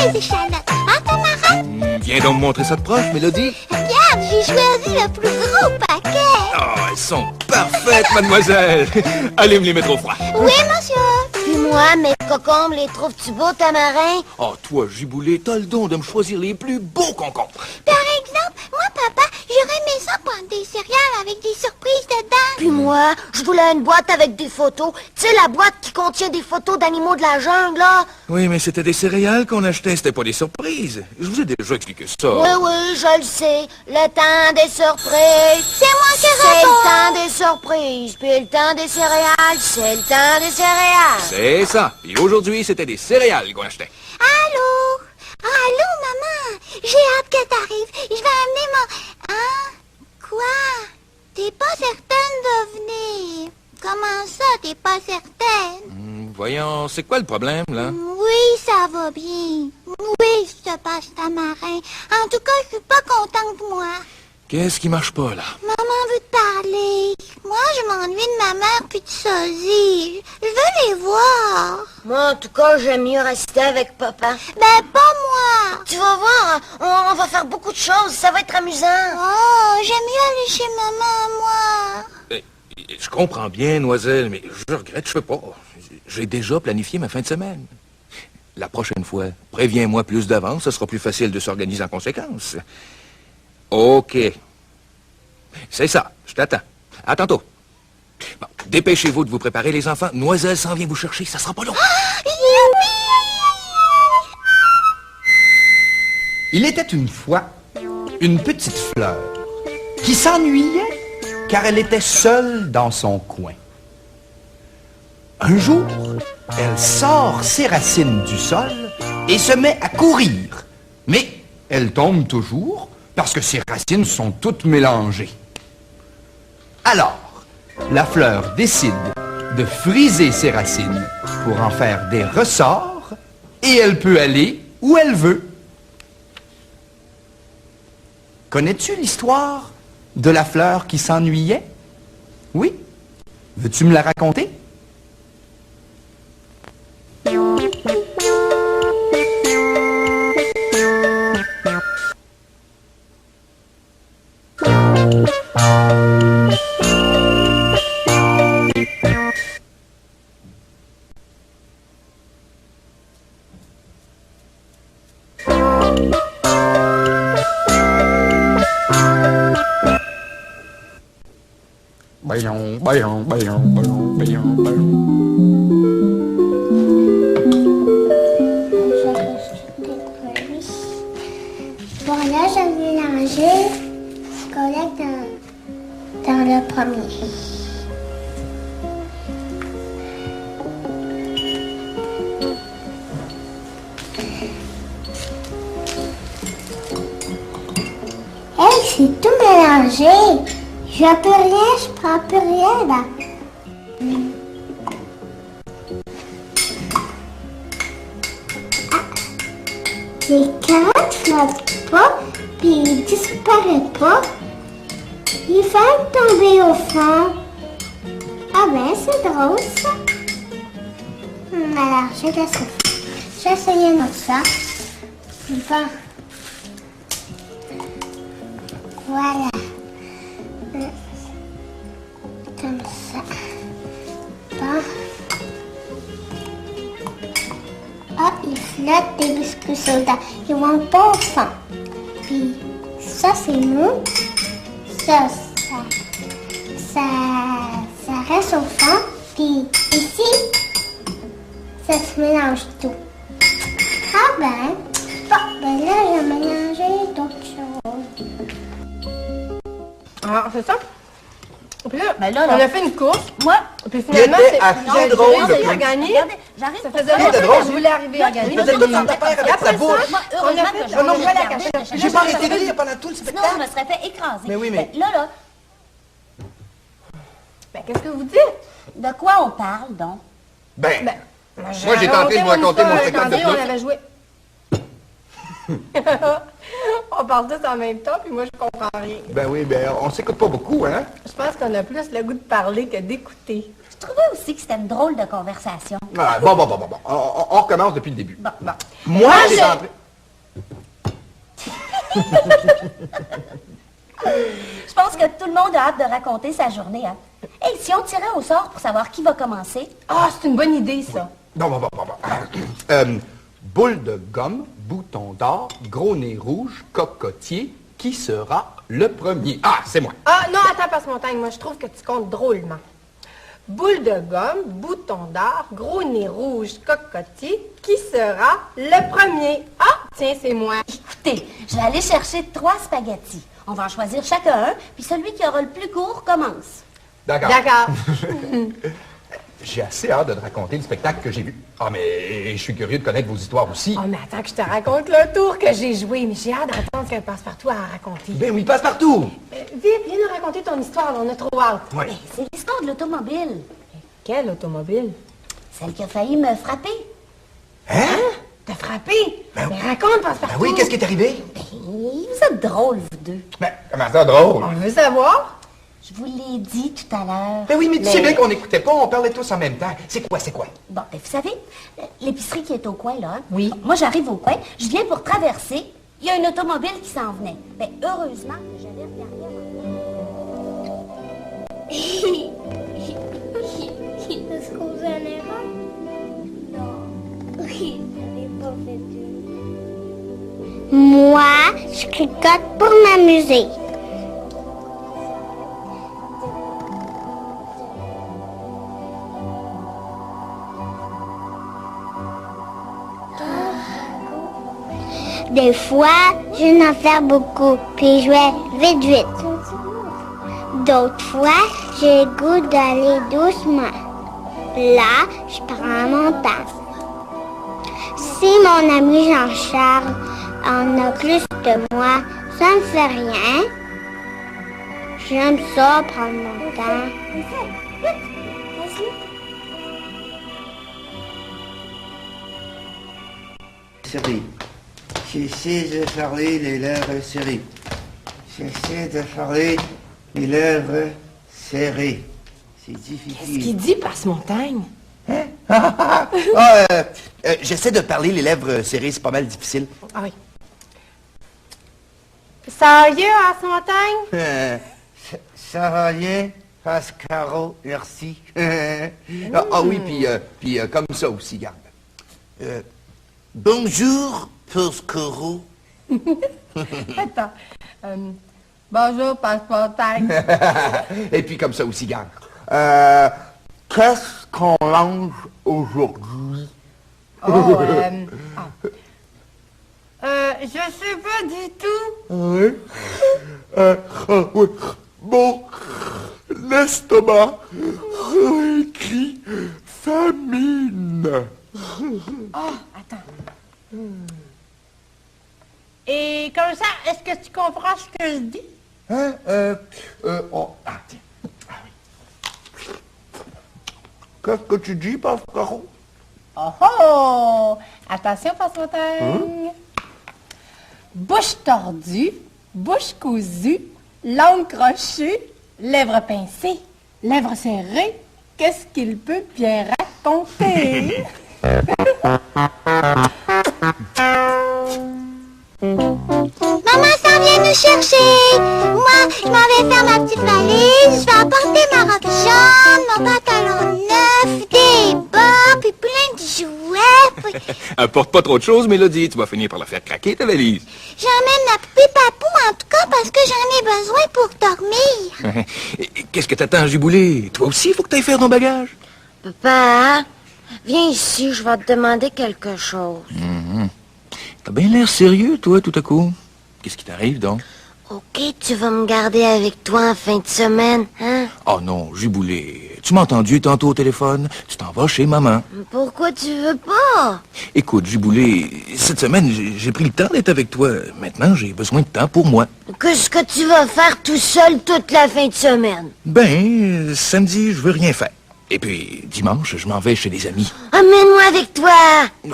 les échalotes. Hein, Tamarin? Viens donc me montrer ça de proche, Mélodie. Regarde, j'ai choisi le plus gros paquet. Oh, elles sont parfaites, mademoiselle. Allez me les mettre au froid. Oui, monsieur. Puis moi, mes cocombes, les trouves-tu beaux, Tamarin? Oh, toi, Giboulé, t'as le don de me choisir les plus beaux concombres. Par exemple, moi, papa, j'aurais aimé ça prendre des céréales avec des surprises dedans. Puis moi, je voulais une boîte avec des photos. Tu sais, la boîte qui contient des photos d'animaux de la jungle, là. Oui, mais c'était des céréales qu'on achetait, c'était pas des surprises. Je vous ai déjà expliqué ça. Oui, oui, je le sais. Le temps des surprises. C'est moi qui C'est réponds. le temps des surprises. Puis le temps des céréales, c'est le temps des céréales. C'est ça. Et aujourd'hui, c'était des céréales qu'on achetait. Allô? Allô, maman? J'ai hâte que t'arrives. Je vais amener mon... Hein? Quoi? T'es pas certaine de venir. Comment ça, t'es pas certaine? Voyons, c'est quoi le problème, là? Oui, ça va bien. Oui, je te passe Tamarin. En tout cas, je suis pas contente, moi. Qu'est-ce qui marche pas, là? Maman veut te parler. Moi, je m'ennuie de ma mère puis de Sosie. Je veux les voir. Moi, en tout cas, j'aime mieux rester avec papa. Ben, pas moi. Tu vas voir, on va faire beaucoup de choses. Ça va être amusant. Oh, j'aime mieux aller chez maman, moi. Je comprends bien, Noiselle, mais je regrette, je peux pas. J'ai déjà planifié ma fin de semaine. La prochaine fois, préviens-moi plus d'avance, ce sera plus facile de s'organiser en conséquence. OK. C'est ça, je t'attends. À tantôt. Bon, dépêchez-vous de vous préparer, les enfants. Noiselle s'en vient vous chercher, ça sera pas long. Il était une fois une petite fleur qui s'ennuyait car elle était seule dans son coin. Un jour, elle sort ses racines du sol et se met à courir. Mais elle tombe toujours parce que ses racines sont toutes mélangées. Alors, la fleur décide de friser ses racines pour en faire des ressorts et elle peut aller où elle veut. Connais-tu l'histoire de la fleur qui s'ennuyait? Oui? Veux-tu me la raconter? Voilà, je vais mélanger. Je collecte dans le premier. Hey, c'est tout mélangé. Je peux rien, je prends plus rien là. Les carottes flottent pas, puis ils disparaissent pas. Ils vont tomber au fond. Ah ben, c'est drôle ça. Alors, je vais essayer un autre ça. Bon. Voilà. Comme ça. Bon. Ah, ils flottent des biscuits soda. Ils vont pas au fond. Puis ça, c'est mou. Ça reste au fond. Puis ici, ça se mélange tout. Ah ben, ben là, j'ai mélangé d'autres choses. Ah, c'est ça? Puis là, Ben là, on a fait une course. Moi, Puis finalement, Il était c'est... assez drôle de j'ai plein. gagné. regardez, j'arrive Ça pour faisait ça. longtemps drôle. que je voulais arriver à gagner. Il faisait toute son affaire avec Après sa ça, bouche. Moi, on a heureusement fait... que je Non, non, voulais voilà, regarder, cachette. J'ai pas arrêté de rire pendant tout le Sinon, spectacle. je me serais fait écraser. Mais oui, mais- Là, Ben, qu'est-ce que vous dites? de quoi on parle, donc? Ben, Ben, moi j'ai tenté de vous raconter mon spectacle de on flûte. avait joué. On parle tous en même temps, puis moi, je comprends rien. Ben oui, ben on s'écoute pas beaucoup, hein? Je pense qu'on a plus le goût de parler que d'écouter. Je trouvais aussi que c'était une drôle de conversation. Ah, bon. On recommence depuis le début. Bon. Moi, je- j'ai entré... Je pense que tout le monde a hâte de raconter sa journée, hein. Hey, si on tirait au sort pour savoir qui va commencer? Ah, c'est une bonne idée, ça. Bon. Boule de gomme, bouton d'or, gros nez rouge, cocotier, qui sera le premier? Ah, c'est moi. Ah, non, attends, Passe-Montagne, moi, je trouve que tu comptes drôlement. Boule de gomme, bouton d'or, gros nez rouge, cocotier, qui sera le premier? Ah, tiens, c'est moi. Écoutez, je vais aller chercher 3 spaghettis. On va en choisir chacun un, puis celui qui aura le plus court commence. D'accord. D'accord. J'ai assez hâte de te raconter le spectacle que j'ai vu. Ah, mais je suis curieux de connaître vos histoires aussi. Oh, mais attends que je te raconte le tour que j'ai joué, mais j'ai hâte d'entendre ce qu'un Passe-Partout a à raconter. Ben oui, passe partout. Vite, viens nous raconter ton histoire, on a trop hâte. Ouais. Hey, c'est l'histoire de l'automobile. Quelle automobile? Celle qui a failli me frapper. Hein? T'as frappé? Mais raconte, Passe-Partout. Ben oui, qu'est-ce qui est arrivé? Vous êtes drôles, vous deux. Ben, comment ça, drôle? On veut savoir? Je vous l'ai dit tout à l'heure. Ben oui, mais tu sais bien qu'on n'écoutait pas, on parlait tous en même temps. C'est quoi? Bon, ben, vous savez, l'épicerie qui est au coin, là. Hein? Oui. Bon, moi, j'arrive au coin, je viens pour traverser. Il y a une automobile qui s'en venait. Ben, heureusement que j'avais regardé Est-ce qu'on faisait une erreur? Non. Oui, j'avais pas fait Moi, je tricote pour m'amuser. Des fois, je n'en fais beaucoup, puis je vais vite. D'autres fois, j'ai le goût d'aller doucement. Là, je prends mon temps. Si mon ami Jean-Charles en a plus que moi, ça ne fait rien. J'aime ça, prendre mon temps. Serrées. J'essaie de parler les lèvres serrées. J'essaie de parler les lèvres serrées. C'est difficile. Qu'est-ce qu'il dit, Passe-Montagne? J'essaie de parler les lèvres serrées, c'est pas mal difficile. Ah oui. Sérieux, Passe-Montagne? Ça va bien, Pascaro, merci. Oui, puis comme ça aussi, garde. Bonjour, Pascaro. Attends. Bonjour, Passe-Montagne. Et puis comme ça aussi, garde. Qu'est-ce qu'on mange aujourd'hui? Je sais pas du tout. Oui. Oui. Bon, l'estomac écrit famine. Attends. Et comme ça, est-ce que tu comprends ce que je dis? Hein? Tiens. Ah oui. Qu'est-ce que tu dis, Pascaro? Oh! Attention, Passe-Montagne. Bouche tordue, bouche cousue, langue crochue, lèvres pincées, lèvres serrées. Qu'est-ce qu'il peut bien raconter? Maman s'en vient nous chercher. Moi, je m'en vais faire ma petite valise. Je vais apporter ma robe jaune, mon pantalon neuf, des bas, puis plein de jouets. Puis Apporte pas trop de choses, Mélodie. Tu vas finir par la faire craquer, ta valise. j'emmène la poupée Papou, en tout cas, parce que j'en ai besoin pour dormir. Qu'est-ce que t'attends, Giboulé? Toi aussi, il faut que t'ailles faire ton bagage. Papa, viens ici, je vais te demander quelque chose. T'as bien l'air sérieux, toi, tout à coup. Qu'est-ce qui t'arrive, donc? OK, tu vas me garder avec toi en fin de semaine, hein? Oh non, Giboulé. Tu m'as entendu tantôt au téléphone? Tu t'en vas chez maman. Pourquoi tu veux pas? Écoute, Giboulé, cette semaine, j'ai pris le temps d'être avec toi. Maintenant, j'ai besoin de temps pour moi. Qu'est-ce que tu vas faire tout seul toute la fin de semaine? Ben, samedi, je veux rien faire. Et puis, dimanche, je m'en vais chez des amis. Emmène-moi avec toi!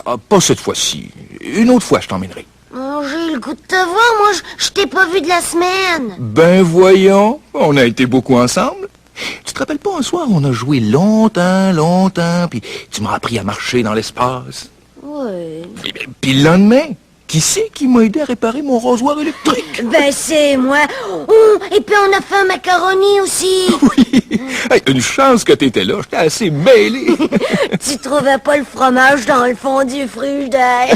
Ah, pas cette fois-ci. Une autre fois, je t'emmènerai. Oh, j'ai le goût de te voir. Moi, je t'ai pas vu de la semaine. Ben voyons, on a été beaucoup ensemble. Tu te rappelles pas, un soir, on a joué longtemps, puis tu m'as appris à marcher dans l'espace. Oui. Puis le lendemain, qui c'est qui m'a aidé à réparer mon rasoir électrique? Ben, c'est moi. Oh, et puis on a fait un macaroni aussi. Oui. Hey, une chance que t'étais là, j'étais assez mêlé. Tu trouvais pas le fromage dans le fond du frigidaire?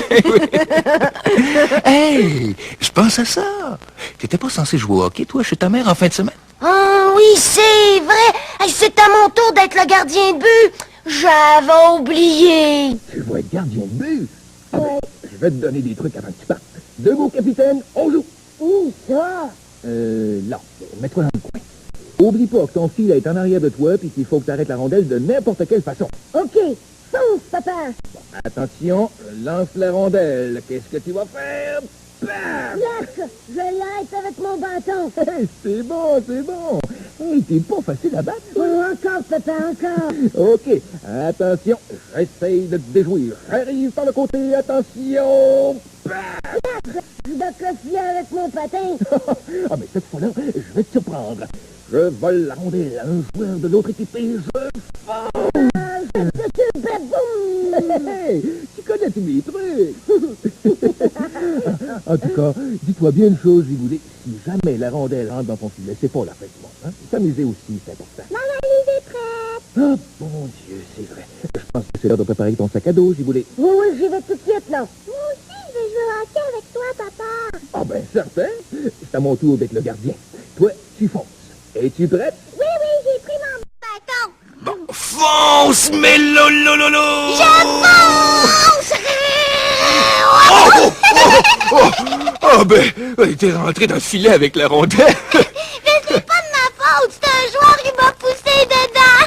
Hey, je pense à ça. T'étais pas censé jouer au hockey, toi, chez ta mère en fin de semaine? Oh, oui, c'est vrai. Hey, c'est à mon tour d'être le gardien de but. J'avais oublié. Tu vas être gardien de but. Ah ben, je vais te donner des trucs avant que tu partes. Debout, capitaine, on joue. Où ça? Là, mets-toi dans le coin. Oublie pas que ton fil est en arrière de toi puis qu'il faut que tu arrêtes la rondelle de n'importe quelle façon. OK. Fonce, papa. Attention, lance la rondelle. Qu'est-ce que tu vas faire? Bam! Yac, je l'arrête avec mon bâton. Hey, c'est bon, c'est bon. Hey, t'es pas facile à battre. Oh, encore, papa, encore. OK, attention, j'essaye de te déjouir. J'arrive par le côté, attention. Bam! Je batte le filet avec mon patin. Ah, mais cette fois-là, je vais te surprendre. Je vole la rondelle à un joueur de l'autre équipe et je fonce. Hey, tu connais tous mes trucs. En tout cas, dis-toi bien une chose, Gigoulé. Si jamais la rondelle rentre dans ton filet, c'est pas la fin du monde. Hein? S'amuser aussi, c'est important. Maman, Lise est prête. Ah, bon Dieu, c'est vrai. Je pense que c'est l'heure de préparer ton sac à dos, Gigoulé. Oui, oui, j'y vais tout de suite, là. Moi aussi, je vais jouer au hockey avec toi, papa. Ah ben, certain. C'est à mon tour d'être le gardien. Toi, tu fonces. Es-tu prête? Oui, j'ai pris mon bâton. Bon, fonce, mais lolololo! Je fonce! Oh, ben, t'es rentré dans le filet avec la rondelle. Mais c'est pas de ma faute, c'est un joueur qui m'a poussé dedans.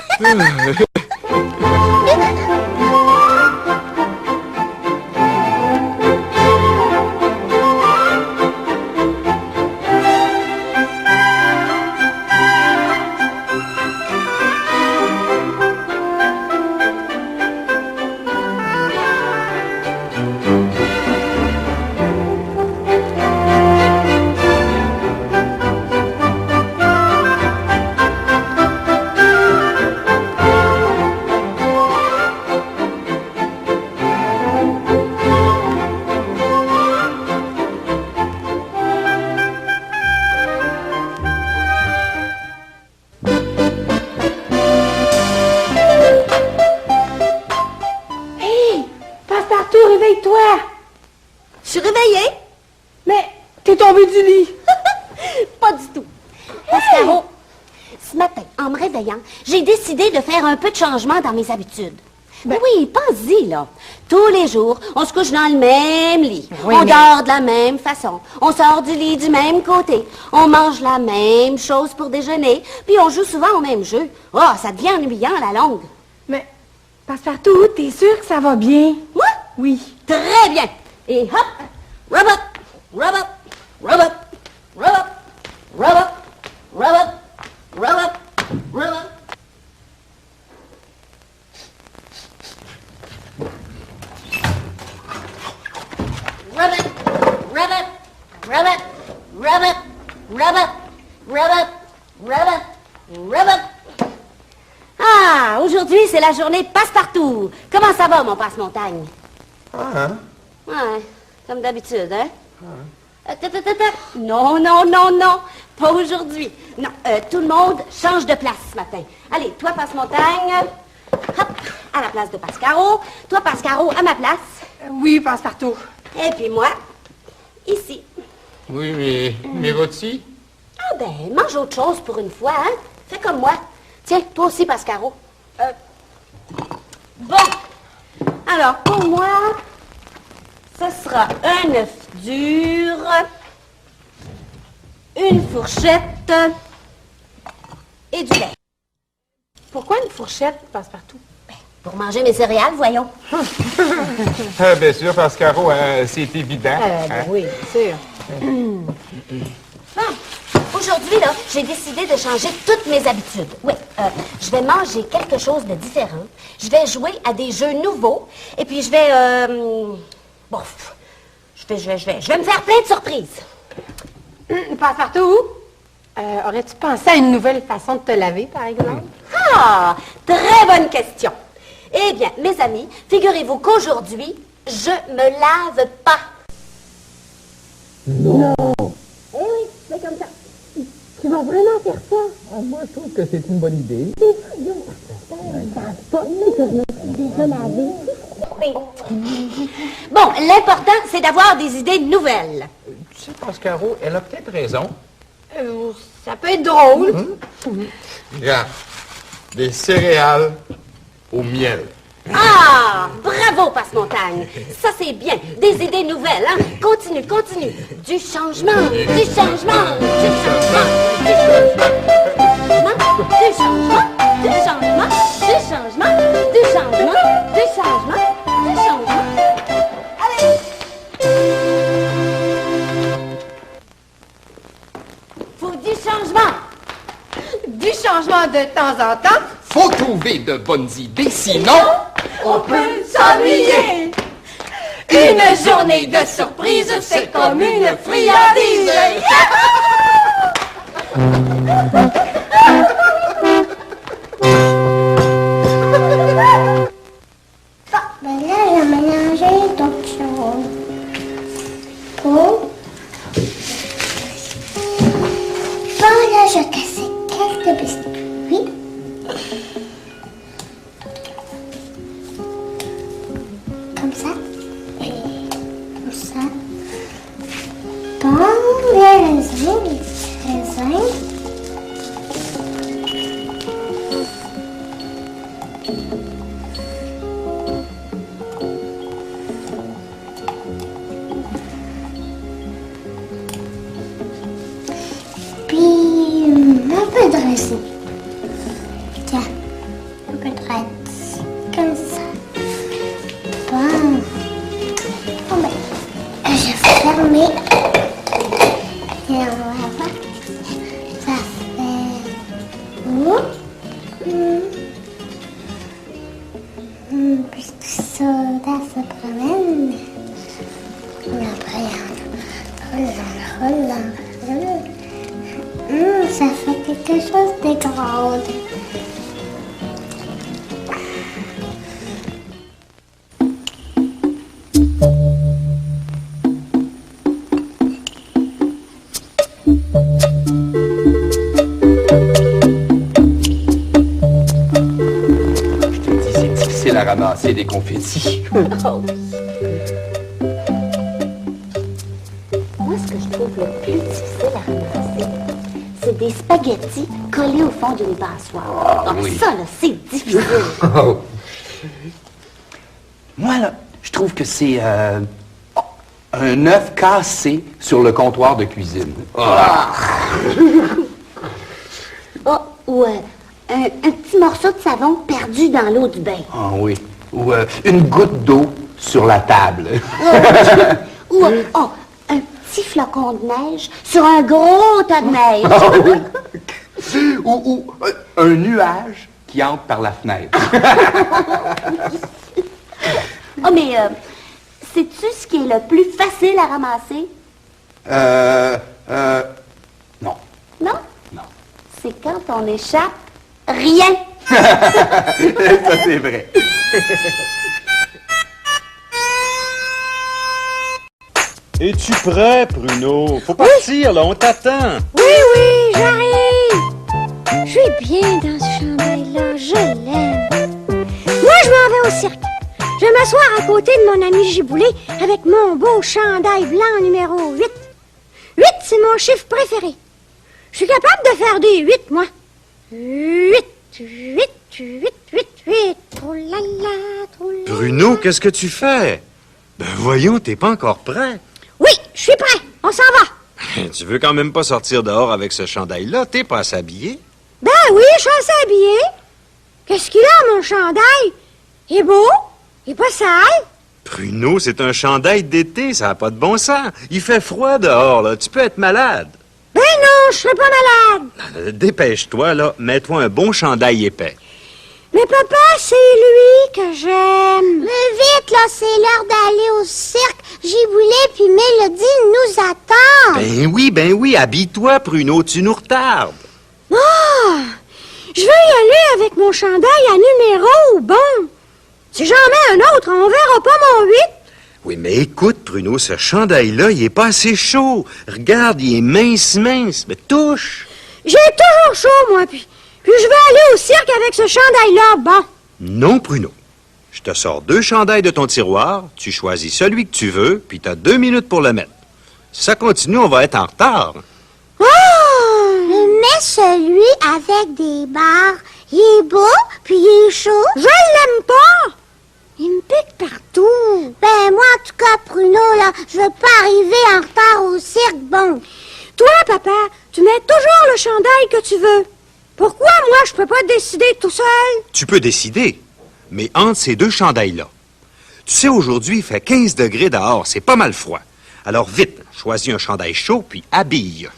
Réveille-toi! Je suis réveillée? Mais t'es tombé du lit! Pas du tout. Pascaro, ce matin, en me réveillant, j'ai décidé de faire un peu de changement dans mes habitudes. Ben oui, pense-y, là. Tous les jours, on se couche dans le même lit. Oui, on dort de la même façon. On sort du lit du même côté. On mange la même chose pour déjeuner. Puis on joue souvent au même jeu. Oh, ça devient ennuyant à la longue. Mais, Passepartout, t'es sûr que ça va bien? Moi? Oui. Très bien. Et hop, rub up, rub up, rub up, rub up, rub up, rub up, rub up, rub up. Rub it, rub it, rub it, rub it, rub it, rub it, rub it, rub it. Ah, aujourd'hui, c'est la journée passe-partout. Comment ça va, mon passe-montagne? Ouais, comme d'habitude, hein? Non, non, non, non, pas aujourd'hui. Non, tout le monde change de place ce matin. Allez, toi, passe-montagne, hop, à la place de Pascaro. Toi, Pascaro, à ma place. Oui, Passepartout. Et puis moi, ici. Oui, mais rôtis? Ah ben, mange autre chose pour une fois, hein? Fais comme moi. Tiens, toi aussi, Pascaro. Bon. Alors, pour moi, ce sera un œuf dur, une fourchette et du lait. Pourquoi une fourchette, Passepartout? Pour manger mes céréales, voyons. Bien sûr, Pascaro, c'est évident. Ben oui, bien sûr. Bon, aujourd'hui, là, j'ai décidé de changer toutes mes habitudes. Oui, je vais manger quelque chose de différent. Je vais jouer à des jeux nouveaux. Et puis, je vais, bon, Je vais me faire plein de surprises. Passe-partout, aurais-tu pensé à une nouvelle façon de te laver, par exemple? Ah, très bonne question. Eh bien, mes amis, figurez-vous qu'aujourd'hui, je me lave pas. Non. Eh oui, c'est comme ça. Tu vas vraiment faire ça? Ah, moi, je trouve que c'est une bonne idée. Bon, l'important, c'est d'avoir des idées nouvelles. Tu sais, Pascaro, elle a peut-être raison. Ça peut être drôle. Regarde, des céréales au miel. Ah, bravo, Passe-Montagne. Ça, c'est bien. Des idées nouvelles, hein? Continue. Du changement, du changement, du changement, du changement, du changement, du changement, du changement, du changement, du changement. Allez! Faut du changement. Du changement de temps en temps. Faut trouver de bonnes idées, sinon... On peut s'ennuyer. Une journée de surprise, c'est comme une friandise. Ben là, j'ai mélangé d'autres choses. Bon, là, je cassais quelques biscuits. Comme ça. Et comme ça. Bon, les raisins. Puis, un peu de raisin. Tiens, un peu de raisin. Comme ça. Bon. Bon, ben, je vais fermer. Et on va voir. Ça fait... Puis tout ça, là, se promène. Après, on roule. Ça fait quelque chose de grand. Je te dis, c'est difficile à ramasser des confettis. Moi, ce que je trouve le plus difficile à ramasser, c'est des spaghettis collés au fond d'une passoire. Ah, oui. ça, là, c'est difficile. Moi, là, je trouve que c'est un œuf cassé sur le comptoir de cuisine. Oh, ou un petit morceau de savon perdu dans l'eau du bain. Ah oui. Ou une goutte d'eau sur la table. Ou un petit flocon de neige sur un gros tas de neige. Ah oui. ou un nuage qui entre par la fenêtre. Oh, mais sais-tu ce qui est le plus facile à ramasser? Non. Non? Non. C'est quand on échappe rien. Ça, c'est vrai. Es-tu prêt, Bruno? Faut partir, là, on t'attend. Oui, j'arrive. Je suis bien dans ce chandail-là, je l'aime. Moi, je m'en vais au cirque. Je vais m'asseoir à côté de mon ami Giboulé avec mon beau chandail blanc numéro 8. 8, c'est mon chiffre préféré. Je suis capable de faire des 8, moi. 8, 8, 8, 8, 8. Troulala, troulala. Bruno, qu'est-ce que tu fais? Ben voyons, t'es pas encore prêt. Oui, je suis prêt. On s'en va. Tu veux quand même pas sortir dehors avec ce chandail-là? T'es pas assez habillé? Ben oui, je suis assez habillé. Qu'est-ce qu'il a, mon chandail? Il est beau? Il est pas sale? Bruno, c'est un chandail d'été, ça n'a pas de bon sens. Il fait froid dehors, là. Tu peux être malade. Ben non, je serai pas malade. Dépêche-toi, là. Mets-toi un bon chandail épais. Mais papa, c'est lui que j'aime. Mais vite, là, c'est l'heure d'aller au cirque. Giboulet puis Mélodie nous attendent. Ben oui, habille-toi, Pruneau, tu nous retardes. Ah! Je veux y aller avec mon chandail à numéro, bon. Si j'en mets un autre, on verra pas mon 8. Oui, mais écoute, Pruneau, ce chandail-là, il est pas assez chaud. Regarde, il est mince. Mais touche. J'ai toujours chaud, moi, puis je vais aller au cirque avec ce chandail-là, bon. Non, Pruneau. Je te sors 2 chandails de ton tiroir, tu choisis celui que tu veux, puis t'as 2 minutes pour le mettre. Si ça continue, on va être en retard. Mais celui avec des barres, il est beau, puis il est chaud. Je l'aime pas. Il me pique partout. Ben, moi, en tout cas, Pruneau, là, je veux pas arriver en retard au cirque, bon. Toi, papa, tu mets toujours le chandail que tu veux. Pourquoi, moi, je peux pas décider tout seul? Tu peux décider, mais entre ces 2 chandails-là. Tu sais, aujourd'hui, il fait 15 degrés dehors, c'est pas mal froid. Alors vite, choisis un chandail chaud, puis habille.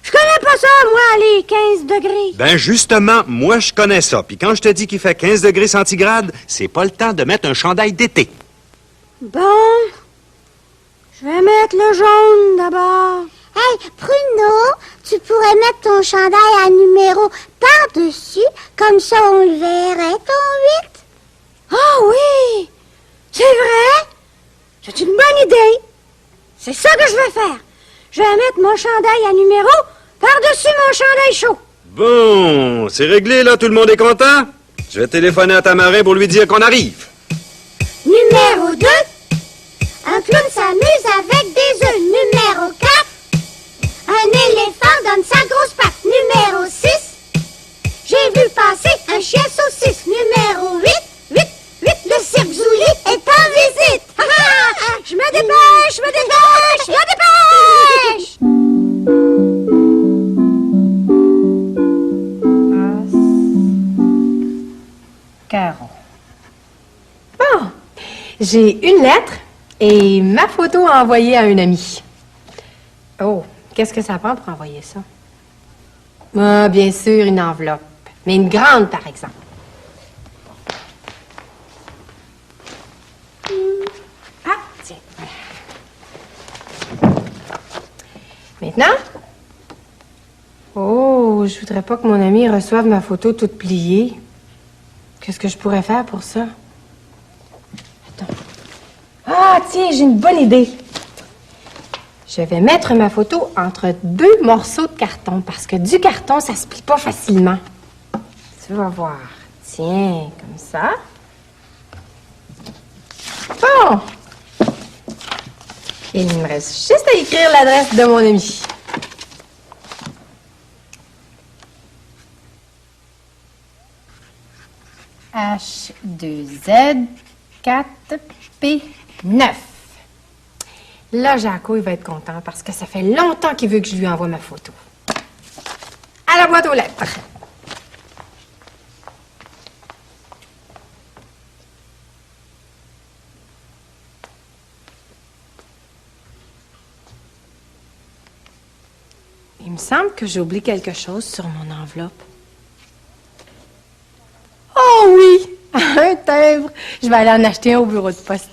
Je connais pas ça, moi, les 15 degrés. Ben justement, moi, je connais ça. Puis quand je te dis qu'il fait 15 degrés centigrades, c'est pas le temps de mettre un chandail d'été. Bon, je vais mettre le jaune d'abord. Hey, Pruneau, tu pourrais mettre ton chandail à numéro par-dessus, comme ça on le verrait, ton 8. Ah oui, c'est vrai. C'est une bonne idée. C'est ça que je vais faire. Je vais mettre mon chandail à numéro par-dessus mon chandail chaud. Bon, c'est réglé, là, tout le monde est content? Je vais téléphoner à Tamarin pour lui dire qu'on arrive. Numéro 2, un clown s'amuse avec des œufs. Numéro 4, un éléphant donne sa grosse patte. Numéro 6, j'ai vu passer un chien saucisse. Numéro 8, le cirque Zouli est en visite. Je me dépêche. Caro. Bon, j'ai une lettre et ma photo à envoyer à un ami. Oh, qu'est-ce que ça prend pour envoyer ça? Ah, bien sûr, une enveloppe. Mais une grande, par exemple. Ah, tiens. Maintenant? Oh, je voudrais pas que mon ami reçoive ma photo toute pliée. Qu'est-ce que je pourrais faire pour ça? Attends. Ah, tiens, j'ai une bonne idée. Je vais mettre ma photo entre 2 morceaux de carton parce que du carton, ça se plie pas facilement. Tu vas voir. Tiens, comme ça. Bon. Il me reste juste à écrire l'adresse de mon ami. H2Z4P9. Là, Jaco, il va être content parce que ça fait longtemps qu'il veut que je lui envoie ma photo. À la boîte aux lettres. Il me semble que j'ai oublié quelque chose sur mon enveloppe. Oh oui! Un timbre! Je vais aller en acheter un au bureau de poste.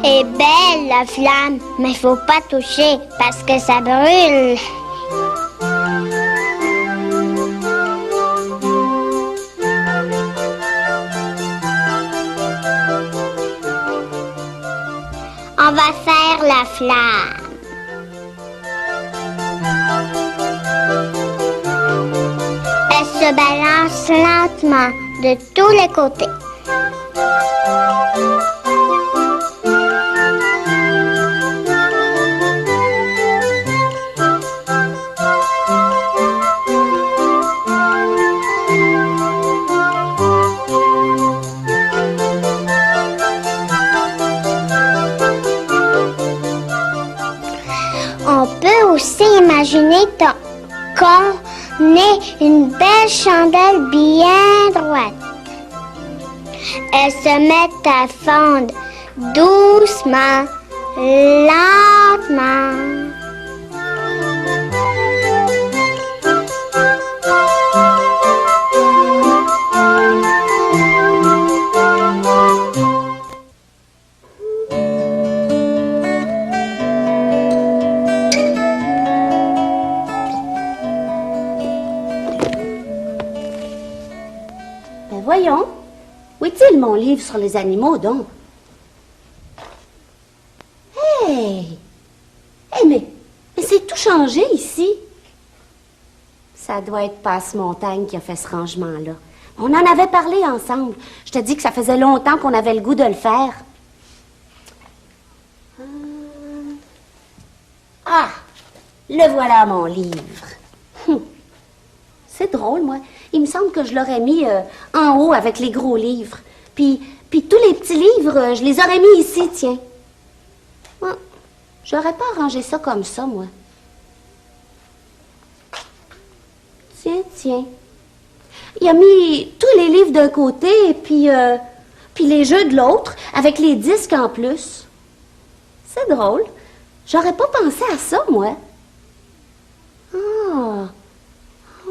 est belle la flamme, mais il faut pas toucher parce que ça brûle. On va faire la flamme. Elle se balance lentement de tous les côtés. On peut aussi imaginer qu'on ait une belle chandelle bien droite. Elle se met à fondre doucement, lentement. mon livre sur les animaux, donc. Hey! Hey, mais c'est tout changé ici. Ça doit être Passe-Montagne qui a fait ce rangement-là. On en avait parlé ensemble. Je te dis que ça faisait longtemps qu'on avait le goût de le faire. Ah! Le voilà, mon livre. C'est drôle, moi. Il me semble que je l'aurais mis en haut avec les gros livres. Puis tous les petits livres, je les aurais mis ici, tiens. J'aurais pas arrangé ça comme ça, moi. Tiens. Il a mis tous les livres d'un côté, puis les jeux de l'autre, avec les disques en plus. C'est drôle. J'aurais pas pensé à ça, moi. Ah,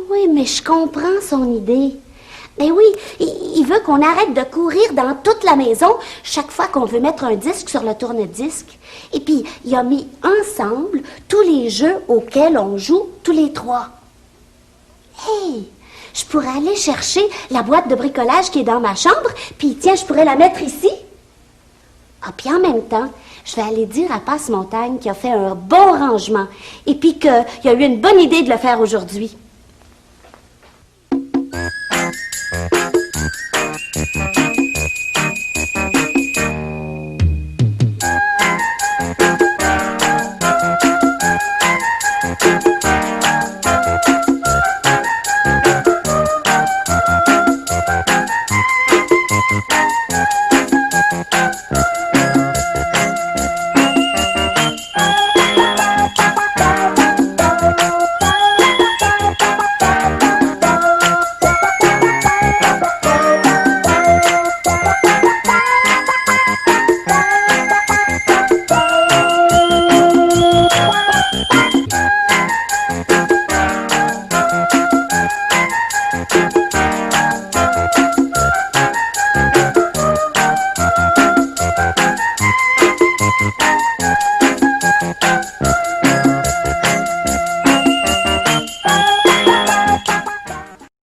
oui, mais je comprends son idée. Ben oui, il veut qu'on arrête de courir dans toute la maison chaque fois qu'on veut mettre un disque sur le tourne-disque. Et puis, il a mis ensemble tous les jeux auxquels on joue tous les trois. Hey, je pourrais aller chercher la boîte de bricolage qui est dans ma chambre, puis tiens, je pourrais la mettre ici. Ah, puis en même temps, je vais aller dire à Passe-Montagne qu'il a fait un bon rangement et puis qu'il a eu une bonne idée de le faire aujourd'hui.